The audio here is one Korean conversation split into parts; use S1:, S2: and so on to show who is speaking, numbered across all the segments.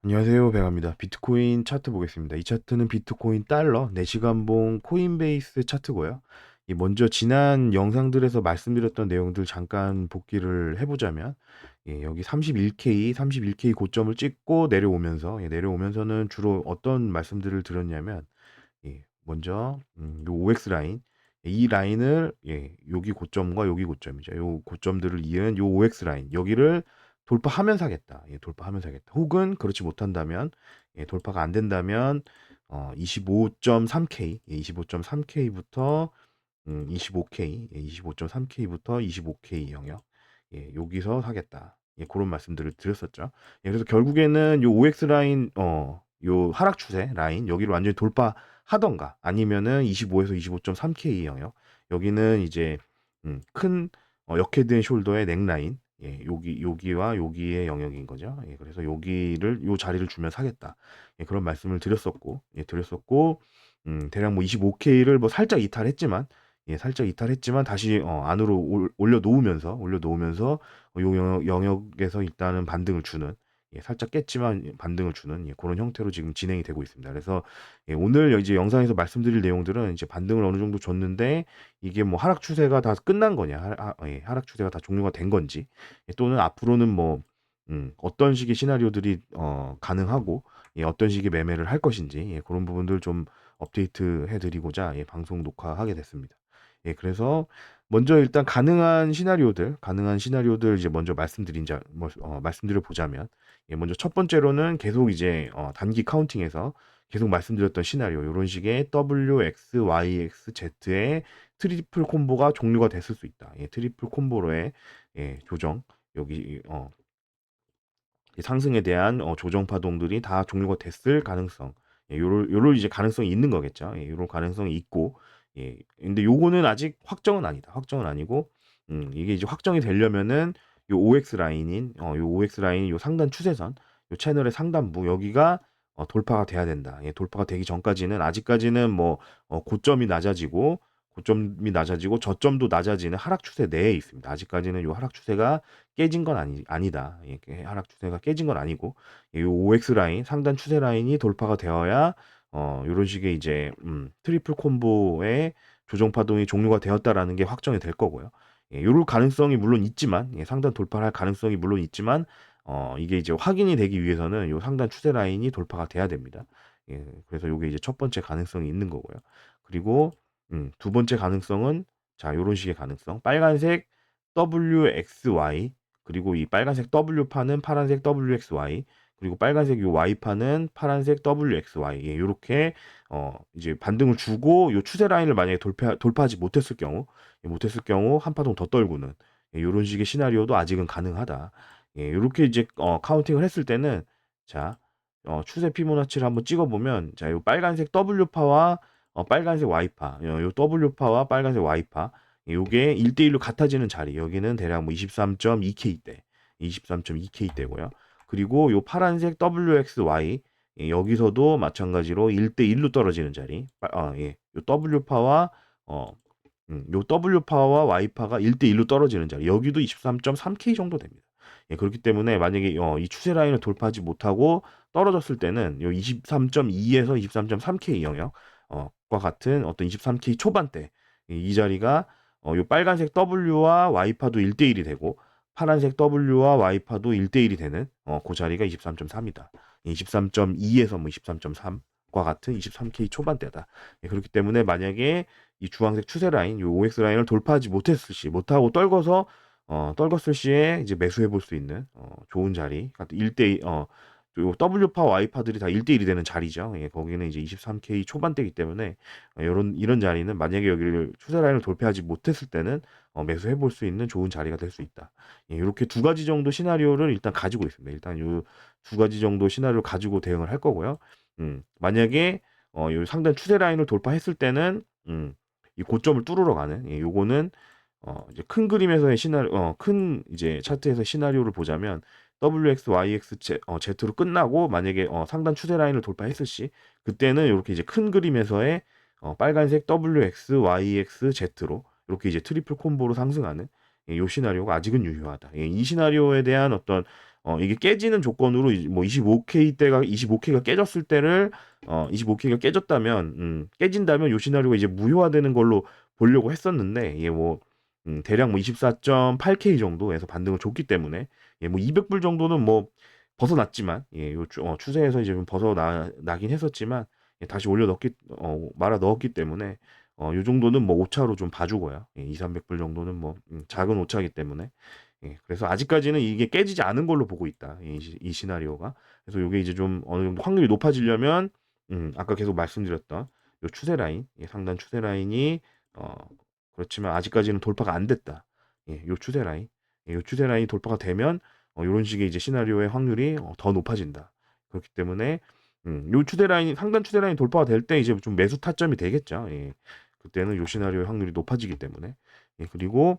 S1: 안녕하세요. 배갑니다. 비트코인 차트 보겠습니다. 이 차트는 비트코인 달러 4시간봉 코인베이스 차트고요. 먼저 지난 영상들에서 말씀드렸던 내용들 잠깐 복기를 해보자면, 여기 31K 고점을 찍고 내려오면서, 내려오면서는 주로 어떤 말씀들을 드렸냐면, 먼저 요 OX 라인, 이 라인을, 여기 고점과 여기 고점이죠. 요 고점들을 이은 요 OX 라인, 여기를 돌파하면 사겠다. 돌파하면 사겠다. 혹은 그렇지 못한다면, 돌파가 안 된다면 25.3K, 25.3K부터 25K, 25.3K부터 25K 영역, 여기서 사겠다. 그런 말씀들을 드렸었죠. 그래서 결국에는 요 OX 라인, 요 하락 추세 라인 여기를 완전히 돌파하던가 아니면은 25에서 25.3K 영역, 여기는 이제 큰 역헤드앤 숄더의 넥라인, 여기와 여기의 영역인 거죠. 그래서 여기를 요 자리를 주면 사겠다. 그런 말씀을 드렸었고, 대략 뭐 25K를 뭐 살짝 이탈했지만, 살짝 이탈했지만 다시 안으로 올려 놓으면서 요 영역에서 일단은 반등을 주는, 살짝 깼지만 반등을 주는, 그런 형태로 지금 진행이 되고 있습니다. 그래서 오늘 이제 영상에서 말씀드릴 내용들은 이제 반등을 어느 정도 줬는데, 이게 뭐 하락 추세가 다 끝난 거냐, 하락 추세가 다 종료가 된 건지, 또는 앞으로는 뭐 어떤 식의 시나리오들이 가능하고, 어떤 식의 매매를 할 것인지, 그런 부분들 좀 업데이트 해드리고자 방송 녹화하게 됐습니다. 그래서 먼저 일단 가능한 시나리오들 이제 먼저 말씀드려 보자면, 먼저 첫 번째로는 계속 이제 단기 카운팅에서 계속 말씀드렸던 시나리오, 이런 식의 W, X, Y, X, Z의 트리플 콤보가 종료가 됐을 수 있다. 트리플 콤보로의 조정, 여기 상승에 대한 조정 파동들이 다 종료가 됐을 가능성, 요럴 이제 가능성이 있는 거겠죠. 요런 가능성이 있고, 근데 요거는 아직 확정은 아니다. 확정은 아니고, 이게 이제 확정이 되려면은 요 OX 라인인, 요 OX 라인, 요 상단 추세선, 요 채널의 상단부 여기가 돌파가 돼야 된다. 돌파가 되기 전까지는, 아직까지는 뭐 고점이 낮아지고 저점도 낮아지는 하락 추세 내에 있습니다. 아직까지는 요 하락 추세가 깨진 건 아니다. 하락 추세가 깨진 건 아니고, 이 OX 라인, 상단 추세 라인이 돌파가 되어야 요런 식의 이제 트리플 콤보의 조정 파동이 종료가 되었다라는 게 확정이 될 거고요. 요럴 가능성이 물론 있지만, 상단 돌파를 할 가능성이 물론 있지만, 이게 이제 확인이 되기 위해서는 요 상단 추세 라인이 돌파가 돼야 됩니다. 그래서 요게 이제 첫 번째 가능성이 있는 거고요. 그리고 두 번째 가능성은, 자, 요런 식의 가능성. 빨간색 WXY, 그리고 이 빨간색 W판은 파란색 WXY, 그리고 빨간색 요 Y판은 파란색 WXY. 요렇게 이제 반등을 주고 요 추세 라인을 만약에 돌파하지 못했을 경우 한 파동 더 떨구는, 요런 식의 시나리오도 아직은 가능하다. 요렇게 이제 카운팅을 했을 때는, 자, 추세 피보나치를 한번 찍어 보면, 자, 요 빨간색 W파와 빨간색 Y파, 요 W파와 빨간색 Y파, 요게 1대1로 같아지는 자리, 여기는 대략 뭐 23.2K대, 23.2K대고요. 그리고 요 파란색 WXY, 여기서도 마찬가지로 1대1로 떨어지는 자리, 요 W파와 어, 요 W파와 Y파가 1대1로 떨어지는 자리, 여기도 23.3K 정도 됩니다. 그렇기 때문에 만약에 이 추세 라인을 돌파하지 못하고 떨어졌을 때는 요 23.2에서 23.3K 영역, 과 같은 어떤 23K 초반대, 이 자리가 요 빨간색 W와 Y파도 1대1이 되고, 파란색 W와 Y파도 1대1이 되는 그 자리가 23.3이다. 23.2에서 뭐 23.3과 같은 23K 초반대다. 그렇기 때문에 만약에 이 주황색 추세 라인, 요 OX 라인을 돌파하지 못하고 떨궜을 시에 이제 매수해 볼 수 있는 좋은 자리, 1대 요 W파, Y파들이 다 1대1이 되는 자리죠. 거기는 이제 23K 초반대이기 때문에, 이런 자리는 만약에 여기를 추세 라인을 돌파하지 못했을 때는 매수해 볼 수 있는 좋은 자리가 될 수 있다. 이렇게 두 가지 정도 시나리오를 일단 가지고 있습니다. 일단 요 두 가지 정도 시나리오를 가지고 대응을 할 거고요. 만약에 요 상단 추세 라인을 돌파했을 때는, 이 고점을 뚫으러 가는, 요거는 이제 큰 그림에서의 큰 이제 차트에서 시나리오를 보자면, WX, YX, Z로 끝나고 만약에 상단 추세 라인을 돌파했을 시, 그때는 이렇게 이제 큰 그림에서의 빨간색 WX, YX, Z로 이렇게 이제 트리플 콤보로 상승하는, 요 시나리오가 아직은 유효하다. 이 시나리오에 대한 어떤 이게 깨지는 조건으로 뭐 25K대가 25K가 깨졌을 때를 25K가 깨졌다면 깨진다면 요 시나리오가 이제 무효화되는 걸로 보려고 했었는데 예 뭐 대략 뭐 24.8K 정도에서 반등을 줬기 때문에 예 뭐 200불 정도는 뭐 벗어났지만 추세에서 이제 좀 벗어나긴 했었지만 예 다시 올려 넣기 말아 넣었기 때문에 요 정도는 뭐 오차로 좀 봐주고요. 예 200-300불 정도는 뭐 작은 오차이기 때문에 예 그래서 아직까지는 이게 깨지지 않은 걸로 보고 있다. 이 시나리오가. 그래서 요게 이제 좀 어느 정도 확률이 높아지려면 아까 계속 말씀드렸던 요 추세 라인, 상단 추세 라인이 어 그렇지만 아직까지는 돌파가 안 됐다. 요 추세 라인. 요 추세 라인이 돌파가 되면 요런 식의 이제 시나리오의 확률이 더 높아진다. 그렇기 때문에 요 추세 라인이 상단 추세 라인이 돌파가 될 때 이제 좀 매수 타점이 되겠죠. 예. 그때는 요 시나리오의 확률이 높아지기 때문에. 예 그리고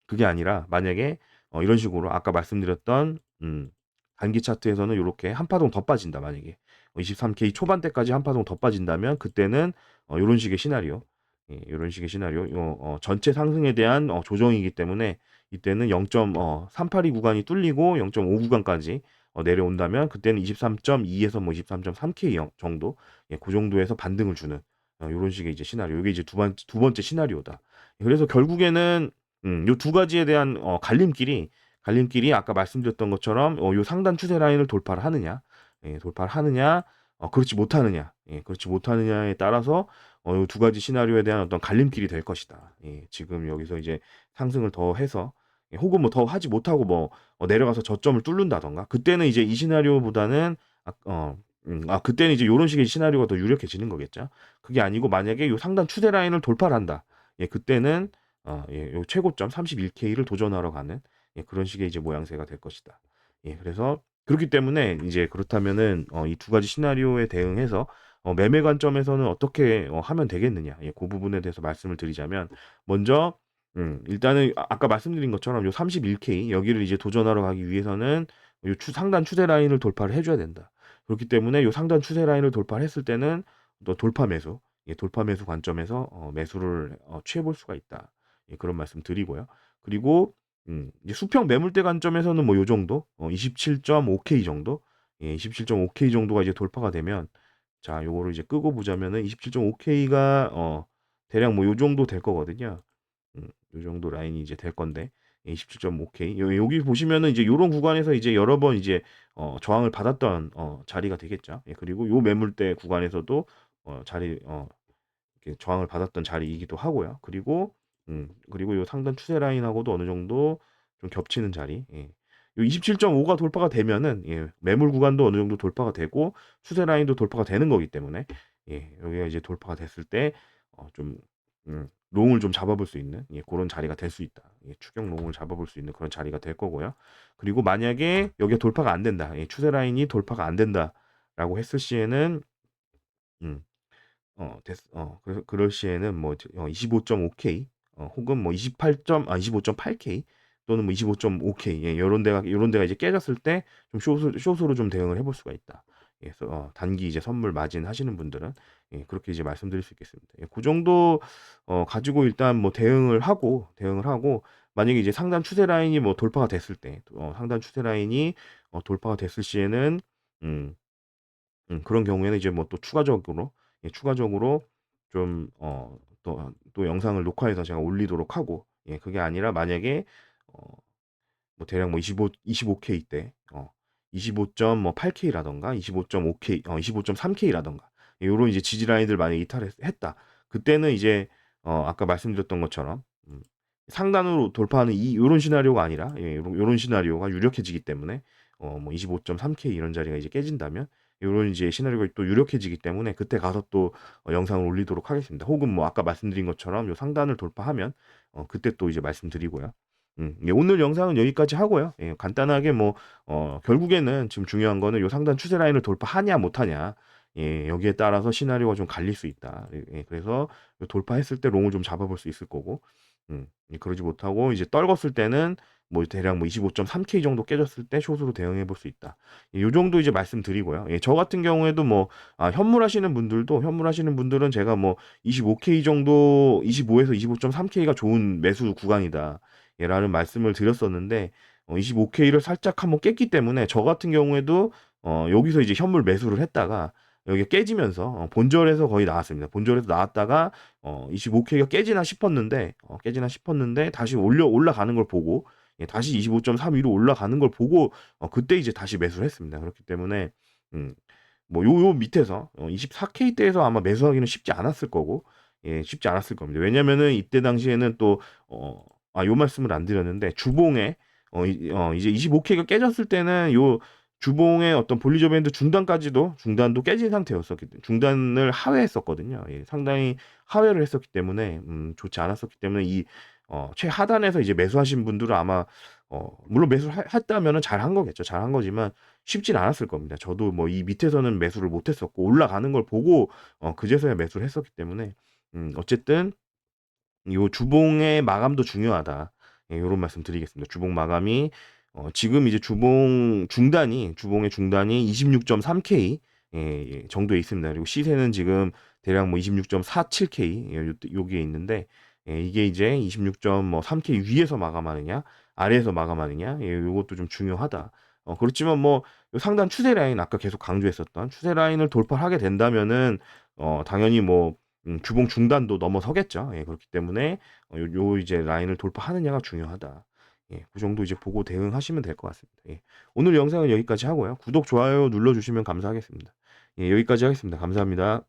S1: 그게 아니라 만약에 이런 식으로 아까 말씀드렸던 단기 차트에서는 요렇게 한 파동 더 빠진다 만약에 23K 초반대까지 한 파동 더 빠진다면 그때는 요런 식의 시나리오 요런 식의 시나리오 전체 상승에 대한 조정이기 때문에 이때는 0.382 구간이 뚫리고 0.5 구간까지 내려온다면 그때는 23.2에서 뭐 23.3K 정도 그 정도에서 반등을 주는 요런 식의 이제 시나리오. 요게 이제 두 번째 시나리오다. 그래서 결국에는 요 두 가지에 대한 갈림길이 아까 말씀드렸던 것처럼 요 상단 추세 라인을 돌파를 하느냐, 돌파를 하느냐, 그렇지 못하느냐, 그렇지 못하느냐에 따라서 요 두 가지 시나리오에 대한 어떤 갈림길이 될 것이다. 지금 여기서 이제 상승을 더 해서 혹은 뭐 더 하지 못하고 뭐 내려가서 저점을 뚫는다든가 그때는 이제 이 시나리오보다는 그때는 이제 요런 식의 시나리오가 더 유력해지는 거겠죠. 그게 아니고 만약에 요 상단 추세 라인을 돌파를 한다. 그때는 요 최고점 31K를 도전하러 가는 그런 식의 이제 모양새가 될 것이다. 그래서 그렇기 때문에 이제 그렇다면은 이 두 가지 시나리오에 대응해서 매매 관점에서는 어떻게 하면 되겠느냐. 그 부분에 대해서 말씀을 드리자면 먼저 일단은 아까 말씀드린 것처럼 요 31K 여기를 이제 도전하러 가기 위해서는 요 상단 추세 라인을 돌파를 해 줘야 된다. 그렇기 때문에 요 상단 추세 라인을 돌파를 했을 때는 또 돌파 매수, 돌파 매수 관점에서 매수를 취해 볼 수가 있다. 그런 말씀 드리고요. 그리고 이제 수평 매물대 관점에서는 뭐 요 정도 27.5K 정도 27.5K 정도가 이제 돌파가 되면 자 요거를 이제 끄고 보자면은 27.5K가 대략 뭐 요 정도 될 거거든요. 요 정도 라인이 이제 될 건데 27.5K 여기 보시면은 이제 요런 구간에서 이제 여러 번 이제 저항을 받았던 자리가 되겠죠. 그리고 요 매물대 구간에서도 자리 이렇게 저항을 받았던 자리이기도 하고요. 그리고 요 상단 추세 라인하고도 어느 정도 좀 겹치는 자리. 요 27.5가 돌파가 되면은 매물 구간도 어느 정도 돌파가 되고 추세 라인도 돌파가 되는 거기 때문에 여기가 이제 돌파가 됐을 때 좀 롱을 좀 잡아볼 수 있는 고런 자리가 될 수 있다. 추격 롱을 잡아볼 수 있는 그런 자리가 될 거고요. 그리고 만약에 여기가 돌파가 안 된다. 추세 라인이 돌파가 안 된다라고 했을 시에는 음 그래서 그럴 시에는 뭐 25.5K 혹은 뭐 25.8K 또는 뭐 25.5K 요런 데가 이제 깨졌을 때 좀 숏으로 좀 대응을 해볼 수가 있다. 그래서 단기 이제 선물 마진 하시는 분들은 그렇게 이제 말씀드릴 수 있겠습니다. 그 정도 가지고 일단 뭐 대응을 하고 만약에 이제 상단 추세 라인이 뭐 돌파가 됐을 때 상단 추세 라인이 돌파가 됐을 시에는 음 그런 경우에는 이제 뭐 또 추가적으로 좀 또 영상을 녹화해서 제가 올리도록 하고 그게 아니라 만약에 어 뭐 대략 뭐 25K 때 25.8K 라든가 25.5K 25.3K 라든가 요런 이제 지지 라인들 만약에 이탈했다. 그때는 이제 아까 말씀드렸던 것처럼 상단으로 돌파하는 요런 시나리오가 아니라 요런 시나리오가 유력해지기 때문에 뭐 25.3K 이런 자리가 이제 깨진다면 요런 이제 시나리오가 또 유력해지기 때문에 그때 가서 또 영상을 올리도록 하겠습니다. 혹은 뭐 아까 말씀드린 것처럼 요 상단을 돌파하면 그때 또 이제 말씀드리고요. 오늘 영상은 여기까지 하고요. 간단하게 뭐 결국에는 지금 중요한 거는 요 상단 추세 라인을 돌파하냐 못하냐 여기에 따라서 시나리오가 좀 갈릴 수 있다. 그래서 요 돌파했을 때 롱을 좀 잡아볼 수 있을 거고 그러지 못하고 이제 떨궜을 때는 뭐 대략 뭐 25.3K 정도 깨졌을 때 숏으로 대응해 볼 수 있다. 요 정도 이제 말씀드리고요. 저 같은 경우에도 뭐 현물하시는 분들은 제가 뭐 25K 정도 25에서 25.3K가 좋은 매수 구간이다. 라는 말씀을 드렸었는데 25K를 살짝 한번 깼기 때문에 저 같은 경우에도 여기서 이제 현물 매수를 했다가 여기 깨지면서 본절에서 거의 나왔습니다. 본절에서 나왔다가 25K가 깨지나 싶었는데 다시 올라가는 걸 보고 예, 다시 25.3 위로 올라가는 걸 보고 그때 이제 다시 매수를 했습니다. 그렇기 때문에 음, 뭐 요 밑에서 24K대에서 아마 매수하기는 쉽지 않았을 거고 예, 쉽지 않았을 겁니다. 왜냐면은 이때 당시에는 또 요 말씀을 안 드렸는데 주봉에 이제 25K가 깨졌을 때는 요 주봉의 어떤 볼리저 밴드 중단도 깨진 상태였었기 때문에 중단을 하회했었거든요. 예, 상당히 하회를 했었기 때문에 좋지 않았었기 때문에 이 최하단에서 이제 매수하신 분들은 아마 물론 매수를 했다면은 잘한 거겠죠. 잘한 거지만 쉽진 않았을 겁니다. 저도 뭐 이 밑에서는 매수를 못 했었고 올라가는 걸 보고 그제서야 매수를 했었기 때문에 어쨌든 요 주봉의 마감도 중요하다. 예, 요런 말씀 드리겠습니다. 주봉 마감이 지금 이제 주봉의 중단이 26.3K 정도에 있습니다. 그리고 시세는 지금 대략 뭐 26.47K 요게 있는데 예, 이게 이제 26.3K 위에서 마감하느냐 아래에서 마감하느냐 예, 요것도 좀 중요하다. 그렇지만 뭐 상단 추세 라인 아까 계속 강조했었던 추세 라인을 돌파하게 된다면은 당연히 뭐 주봉 중단도 넘어서겠죠. 예, 그렇기 때문에 요 이제 라인을 돌파하느냐가 중요하다. 예, 그 정도 이제 보고 대응하시면 될 것 같습니다. 예. 오늘 영상은 여기까지 하고요. 구독, 좋아요 눌러주시면 감사하겠습니다. 예, 여기까지 하겠습니다. 감사합니다.